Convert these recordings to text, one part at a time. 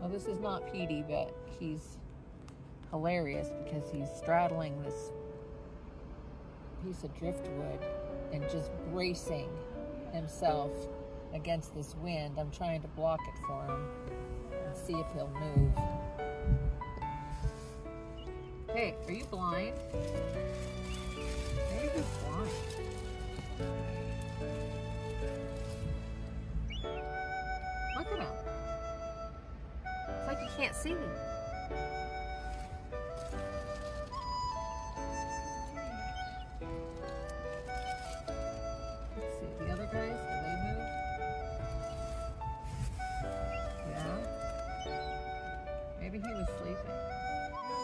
Well, this is not Petey, but he's hilarious because he's straddling this piece of driftwood and just bracing himself against this wind. I'm trying to block it for him and see if he'll move. Hey, are you blind? Maybe he's blind. Look at him. It's like he can't see. Let's see, the other guys, do they move? Yeah. Maybe he was sleeping.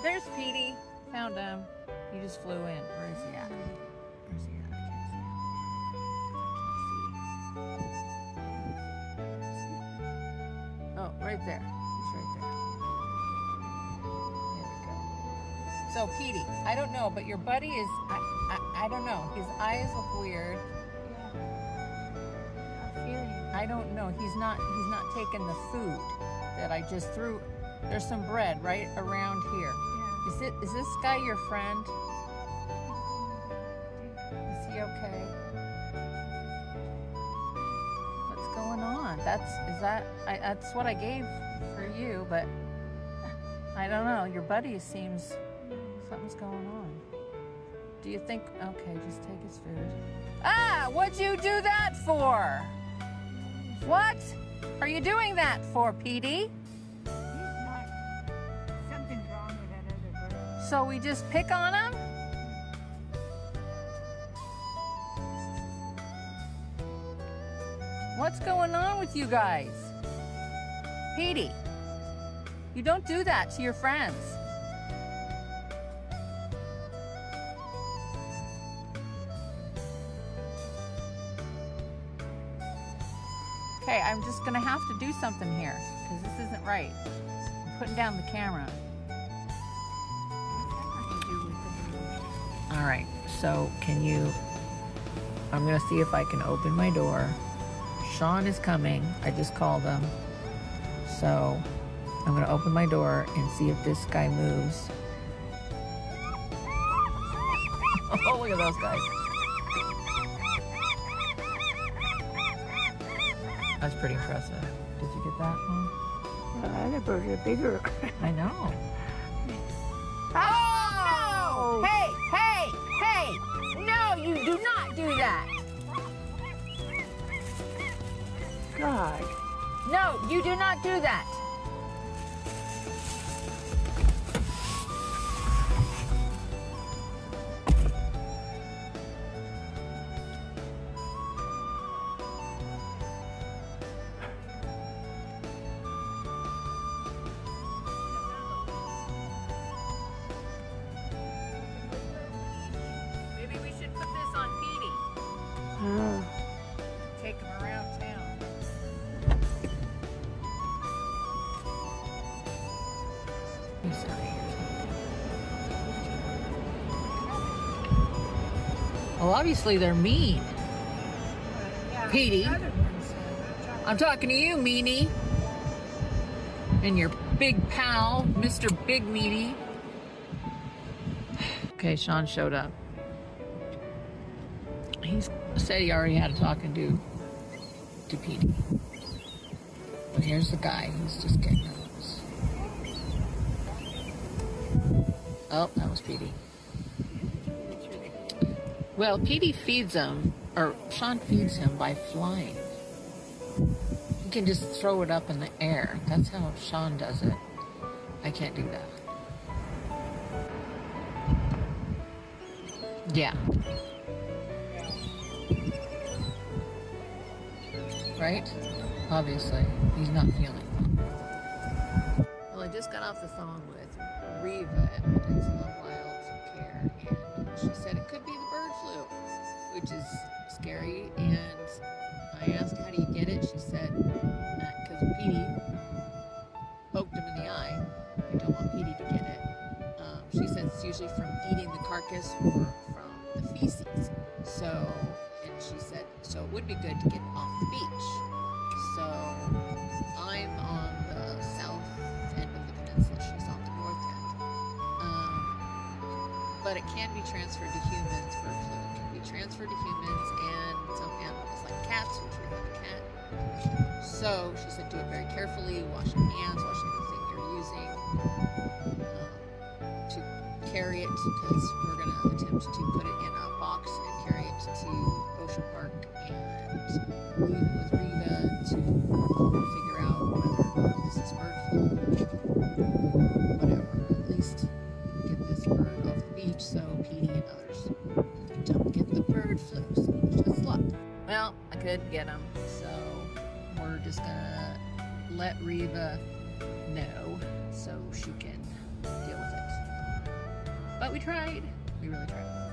There's Petey. Found him. He just flew in. Where is he at? Where is he at? I can't see him. Oh, right there. He's right there. Here we go. So, Petey, I don't know, but your buddy is, I don't know. His eyes look weird. I don't know. He's not taking the food that I just threw. There's some bread right around here. Is this guy your friend? Is he okay? What's going on? That's what I gave for you, but I don't know. Your buddy seems something's going on. Do you think? Okay, just take his food. Ah! What'd you do that for? What are you doing that for, Petey? So we just pick on him? What's going on with you guys? Petey, you don't do that to your friends. Okay, I'm just gonna have to do something here because this isn't right. I'm putting down the camera. All right, so I'm gonna see if I can open my door. Sean is coming, I just called him. So I'm gonna open my door and see if this guy moves. Oh, look at those guys. That's pretty impressive. Did you get that one? The birds are bigger. I know. Oh! Hey! No, you do not do that. God. No, you do not do that. Maybe we should put this on Petey. Take him around town. Well, obviously they're mean. Petey, I'm talking to you, meanie. And your big pal, Mr. Big Meaty. Okay, Sean showed up. He said he already had a talking to Petey. But here's the guy. He's just getting nervous. Oh, that was Petey. Well, Petey feeds him, or Sean feeds him by flying. He can just throw it up in the air. That's how Sean does it. I can't do that. Yeah. Right? Obviously, he's not feeling well. Well, I just got off the phone with Reva at Peninsula Wild Care, and she said it could be the bird flu, which is scary. And I asked, how do you get it? She said, because Petey poked him in the eye. I don't want Petey to get it. She said it's usually from eating the carcass or from the feces. So, and she said, so it would be good to get off the beach. So I'm on the south but it can be transferred to humans. Bird flu can be transferred to humans and some animals like cats, which we have a cat. So she said do it very carefully, wash your hands, wash anything you're using to carry it, because we're going to attempt to put it in a box and carry it to Ocean Park and leave with Reva to figure out whether or not this is bird flu. Whatever, at least get this bird off the beach so Petey and others don't get the bird flu. So just luck. Well, I couldn't get them, so we're just gonna let Reva know so she can deal with it. But we tried. We really tried.